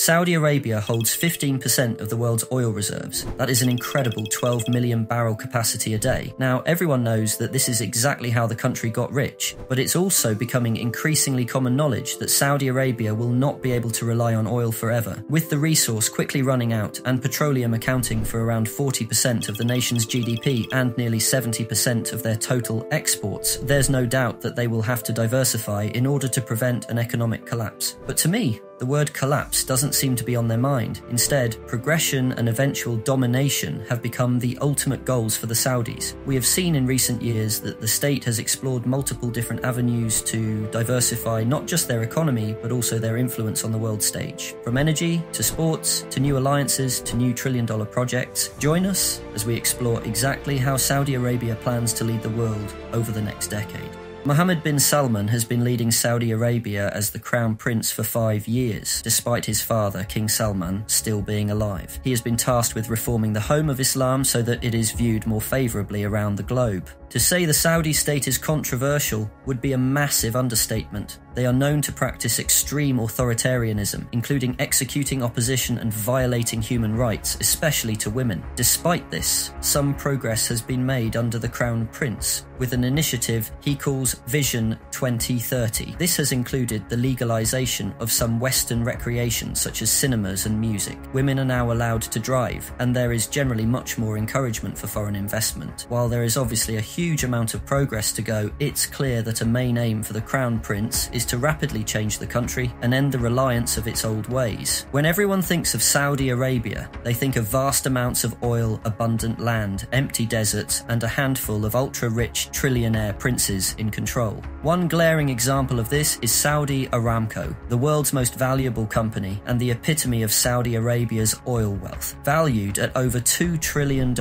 Saudi Arabia holds 15% of the world's oil reserves. That is an incredible 12 million barrel capacity a day. Now, everyone knows that this is exactly how the country got rich, but it's also becoming increasingly common knowledge that Saudi Arabia will not be able to rely on oil forever. With the resource quickly running out and petroleum accounting for around 40% of the nation's GDP and nearly 70% of their total exports, there's no doubt that they will have to diversify in order to prevent an economic collapse. But to me, the word collapse doesn't seem to be on their mind. Instead, progression and eventual domination have become the ultimate goals for the Saudis. We have seen in recent years that the state has explored multiple different avenues to diversify not just their economy, but also their influence on the world stage. From energy, to sports, to new alliances, to new trillion-dollar projects. Join us as we explore exactly how Saudi Arabia plans to lead the world over the next decade. Mohammed bin Salman has been leading Saudi Arabia as the crown prince for 5 years, despite his father, King Salman, still being alive. He has been tasked with reforming the home of Islam so that it is viewed more favourably around the globe. To say the Saudi state is controversial would be a massive understatement. They are known to practice extreme authoritarianism, including executing opposition and violating human rights, especially to women. Despite this, some progress has been made under the Crown Prince, with an initiative he calls Vision 2030. This has included the legalization of some Western recreations such as cinemas and music. Women are now allowed to drive, and there is generally much more encouragement for foreign investment. While there is obviously a huge amount of progress to go, it's clear that a main aim for the Crown Prince is to rapidly change the country and end the reliance of its old ways. When everyone thinks of Saudi Arabia, they think of vast amounts of oil, abundant land, empty deserts, and a handful of ultra-rich trillionaire princes in control. One glaring example of this is Saudi Aramco, the world's most valuable company and the epitome of Saudi Arabia's oil wealth. Valued at over $2 trillion,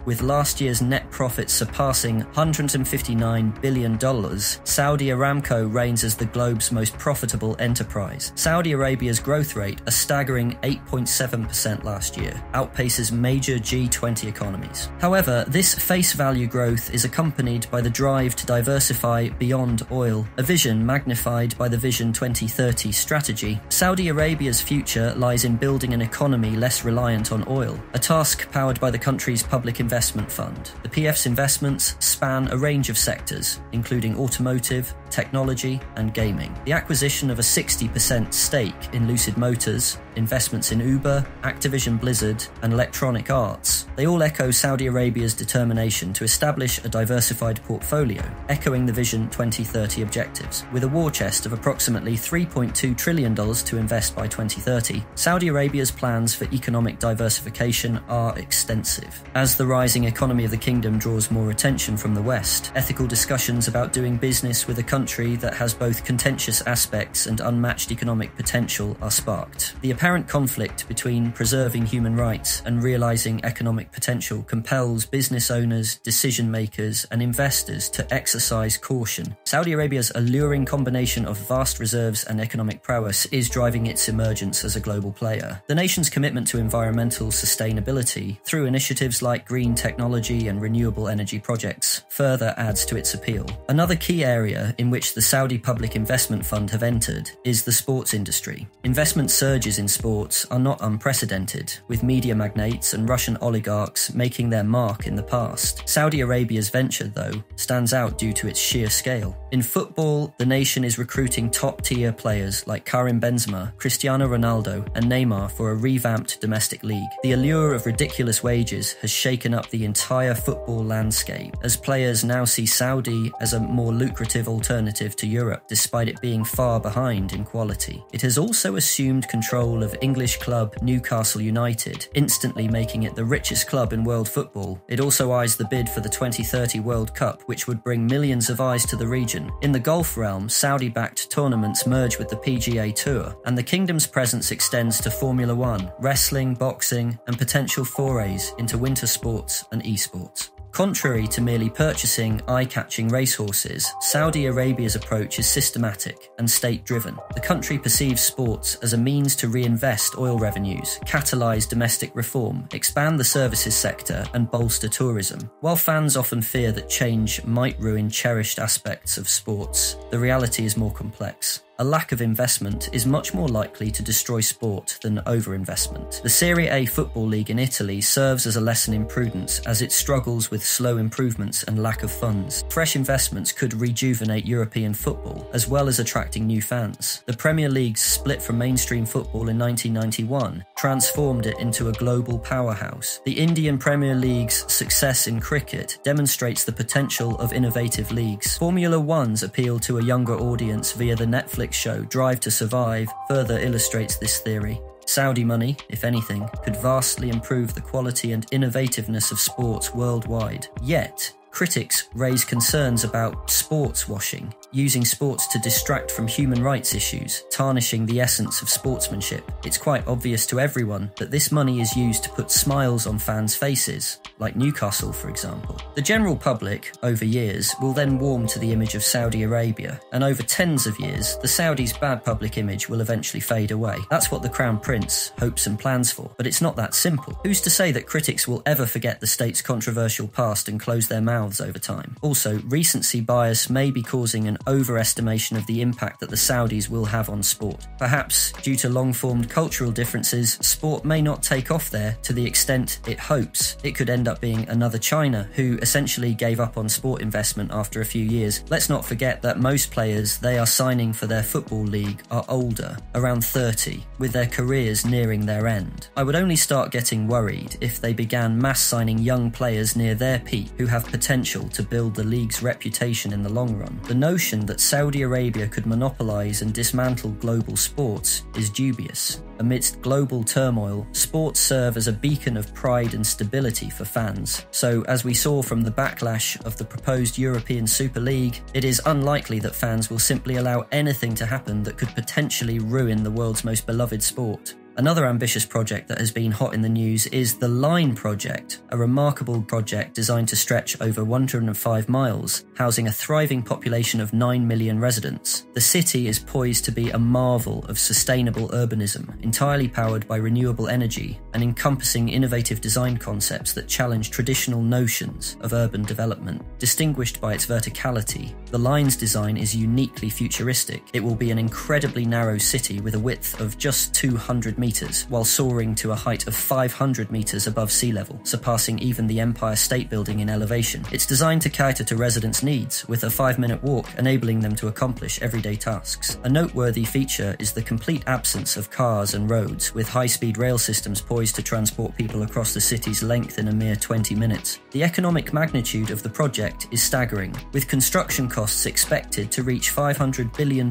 with last year's net profits surpassing $159 billion, Saudi Aramco reigns as the globe's most profitable enterprise. Saudi Arabia's growth rate, a staggering 8.7% last year, outpaces major G20 economies. However, this face value growth is accompanied by the drive to diversify beyond oil, a vision magnified by the Vision 2030 strategy. Saudi Arabia's future lies in building an economy less reliant on oil, a task powered by the country's public investment fund. The PF's investments span a range of sectors, including automotive, technology, and gaming. The acquisition of a 60% stake in Lucid Motors, investments in Uber, Activision Blizzard, and Electronic Arts, they all echo Saudi Arabia's determination to establish a diversified portfolio, echoing the Vision 2030 objectives. With a war chest of approximately $3.2 trillion to invest by 2030, Saudi Arabia's plans for economic diversification are extensive. As the rising economy of the kingdom draws more attention from the West, ethical discussions about doing business with a country that has both contentious aspects and unmatched economic potential are sparked. The apparent conflict between preserving human rights and realizing economic potential compels business owners, decision makers, and investors to exercise caution. Saudi Arabia's alluring combination of vast reserves and economic prowess is driving its emergence as a global player. The nation's commitment to environmental sustainability, through initiatives like green technology and renewable energy projects, further adds to its appeal. Another key area in which the Saudi Public Investment Fund have entered is the sports industry. Investment surges in sports are not unprecedented, with media magnates and Russian oligarchs making their mark in the past. Saudi Arabia's venture, though, stands out due to its sheer scale. In football, the nation is recruiting top-tier players like Karim Benzema, Cristiano Ronaldo, and Neymar for a revamped domestic league. The allure of ridiculous wages has shaken up the entire football landscape, as players now see Saudi as a more lucrative alternative to Europe, despite it being far behind in quality. It has also assumed control of English club Newcastle United, instantly making it the richest club in world football. It also eyes the bid for the 2030 World Cup, which would bring millions of eyes to the region. In the golf realm, Saudi-backed tournaments merge with the PGA Tour, and the kingdom's presence extends to Formula One, wrestling, boxing, and potential forays into winter sports and esports. Contrary to merely purchasing eye-catching racehorses, Saudi Arabia's approach is systematic and state-driven. The country perceives sports as a means to reinvest oil revenues, catalyse domestic reform, expand the services sector, and bolster tourism. While fans often fear that change might ruin cherished aspects of sports, the reality is more complex. a lack of investment is much more likely to destroy sport than overinvestment. The Serie A football league in Italy serves as a lesson in prudence as it struggles with slow improvements and lack of funds. Fresh investments could rejuvenate European football, as well as attracting new fans. The Premier League's split from mainstream football in 1991 transformed it into a global powerhouse. The Indian Premier League's success in cricket demonstrates the potential of innovative leagues. Formula One's appeal to a younger audience via the Netflix show Drive to Survive further illustrates this theory. Saudi money, if anything, could vastly improve the quality and innovativeness of sports worldwide. Yet, critics raise concerns about sportswashing, using sports to distract from human rights issues, tarnishing the essence of sportsmanship. It's quite obvious to everyone that this money is used to put smiles on fans' faces, like Newcastle, for example. The general public, over years, will then warm to the image of Saudi Arabia, and over tens of years, the Saudis' bad public image will eventually fade away. That's what the Crown Prince hopes and plans for, but it's not that simple. Who's to say that critics will ever forget the state's controversial past and close their mouths over time? Also, recency bias may be causing an overestimation of the impact that the Saudis will have on sport. Perhaps, due to long-formed cultural differences, sport may not take off there to the extent it hopes. It could end up being another China, who essentially gave up on sport investment after a few years. Let's not forget that most players they are signing for their football league are older, around 30, with their careers nearing their end. I would only start getting worried if they began mass signing young players near their peak who have potential to build the league's reputation in the long run. The notion that Saudi Arabia could monopolise and dismantle global sports is dubious. Amidst global turmoil, sports serve as a beacon of pride and stability for fans. So, as we saw from the backlash of the proposed European Super League, it is unlikely that fans will simply allow anything to happen that could potentially ruin the world's most beloved sport. Another ambitious project that has been hot in the news is the Line Project, a remarkable project designed to stretch over 105 miles, housing a thriving population of 9 million residents. The city is poised to be a marvel of sustainable urbanism, entirely powered by renewable energy and encompassing innovative design concepts that challenge traditional notions of urban development. Distinguished by its verticality, the line's design is uniquely futuristic. It will be an incredibly narrow city with a width of just 200 meters, while soaring to a height of 500 meters above sea level, surpassing even the Empire State Building in elevation. It's designed to cater to residents' needs, with a 5-minute walk enabling them to accomplish everyday tasks. A noteworthy feature is the complete absence of cars and roads, with high-speed rail systems poised to transport people across the city's length in a mere 20 minutes. The economic magnitude of the project is staggering, with construction costs expected to reach $500 billion.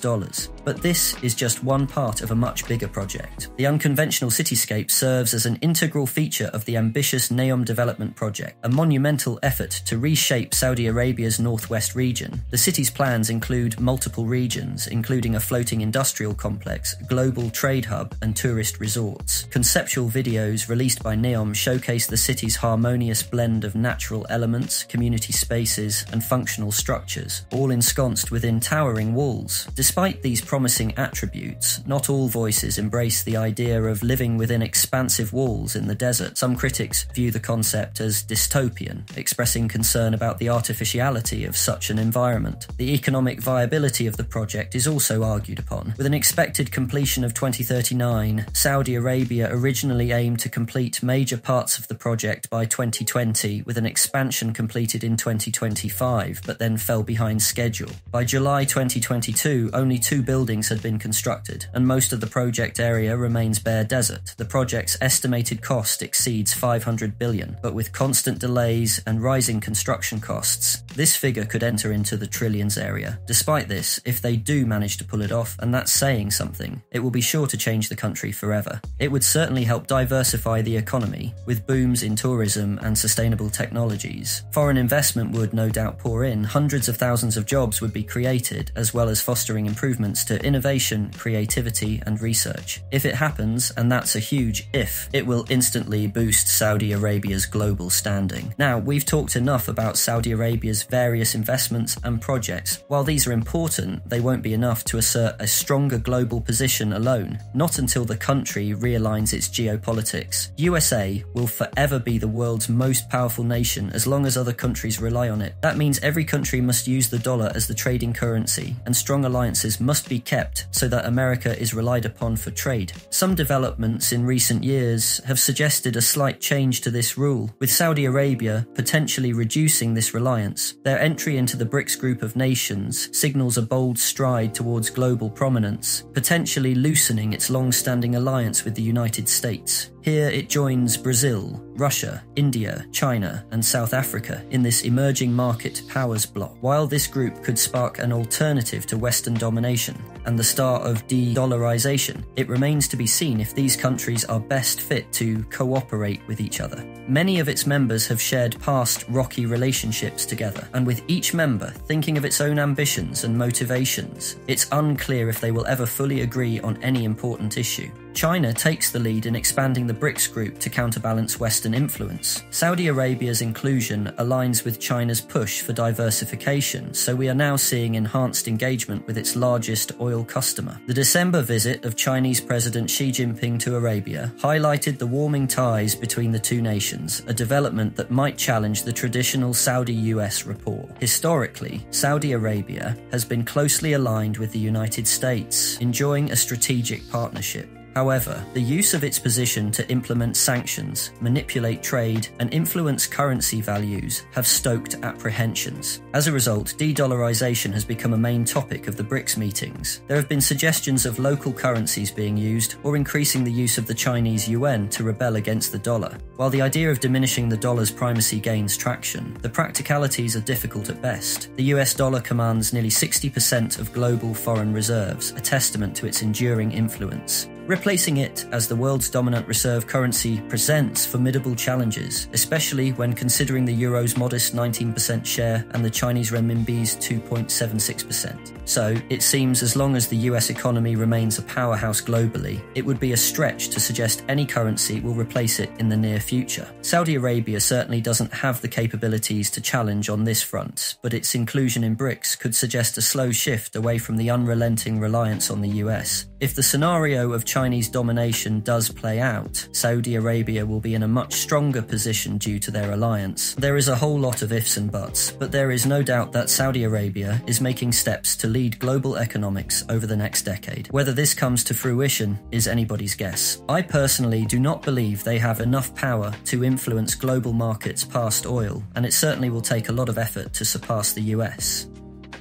But this is just one part of a much bigger project. The unconventional cityscape serves as an integral feature of the ambitious NEOM development project, a monumental effort to reshape Saudi Arabia's northwest region. The city's plans include multiple regions, including a floating industrial complex, global trade hub, and tourist resorts. Conceptual videos released by NEOM showcase the city's harmonious blend of natural elements, community spaces, and functional structures, all ensconced within towering walls. Despite these promising attributes, not all voices embrace the idea of living within expansive walls in the desert. Some critics view the concept as dystopian, expressing concern about the artificiality of such an environment. The economic viability of the project is also argued upon. With an expected completion of 2039, Saudi Arabia originally aimed to complete major parts of the project by 2020, with an expansion completed in 2025, but then fell behind schedule. By July 2022, only 2 buildings had been constructed, and most of the project area remains bare desert. The project's estimated cost exceeds $500 billion, but with constant delays and rising construction costs, this figure could enter into the trillions area. Despite this, if they do manage to pull it off, and that's saying something, it will be sure to change the country forever. It would certainly help diversify the economy, with booms in tourism and sustainable technologies. Foreign investment would no doubt pour in, hundreds of thousands of jobs would be created, as well as fostering improvements to innovation, creativity, and research. If it happens, and that's a huge if, it will instantly boost Saudi Arabia's global standing. Now, we've talked enough about Saudi Arabia's various investments and projects. While these are important, they won't be enough to assert a stronger global position alone, not until the country realigns its geopolitics. USA will forever be the world's most powerful nation as long as other countries rely on it. That means every country must use the dollar as the trading currency, and strong alliances must be be kept so that America is relied upon for trade. Some developments in recent years have suggested a slight change to this rule, with Saudi Arabia potentially reducing this reliance. Their entry into the BRICS group of nations signals a bold stride towards global prominence, potentially loosening its long-standing alliance with the United States. Here it joins Brazil, Russia, India, China, and South Africa in this emerging market powers bloc. While this group could spark an alternative to Western domination and the start of de-dollarization, it remains to be seen if these countries are best fit to cooperate with each other. Many of its members have shared past rocky relationships together, and with each member thinking of its own ambitions and motivations, it's unclear if they will ever fully agree on any important issue. China takes the lead in expanding the BRICS group to counterbalance Western influence. Saudi Arabia's inclusion aligns with China's push for diversification, so we are now seeing enhanced engagement with its largest oil customer. The December visit of Chinese President Xi Jinping to Arabia highlighted the warming ties between the two nations, a development that might challenge the traditional Saudi-US rapport. Historically, Saudi Arabia has been closely aligned with the United States, enjoying a strategic partnership. However, the use of its position to implement sanctions, manipulate trade, and influence currency values have stoked apprehensions. As a result, de-dollarization has become a main topic of the BRICS meetings. There have been suggestions of local currencies being used or increasing the use of the Chinese yuan to rebel against the dollar. While the idea of diminishing the dollar's primacy gains traction, the practicalities are difficult at best. The US dollar commands nearly 60% of global foreign reserves, a testament to its enduring influence. Replacing it as the world's dominant reserve currency presents formidable challenges, especially when considering the euro's modest 19% share and the Chinese renminbi's 2.76%. So, it seems as long as the US economy remains a powerhouse globally, it would be a stretch to suggest any currency will replace it in the near future. Saudi Arabia certainly doesn't have the capabilities to challenge on this front, but its inclusion in BRICS could suggest a slow shift away from the unrelenting reliance on the US. If the scenario of Chinese domination does play out, Saudi Arabia will be in a much stronger position due to their alliance. There is a whole lot of ifs and buts, but there is no doubt that Saudi Arabia is making steps to lead global economics over the next decade. Whether this comes to fruition is anybody's guess. I personally do not believe they have enough power to influence global markets past oil, and it certainly will take a lot of effort to surpass the US.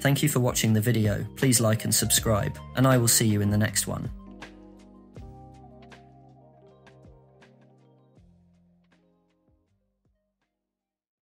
Thank you for watching the video. Please like and subscribe, and I will see you in the next one.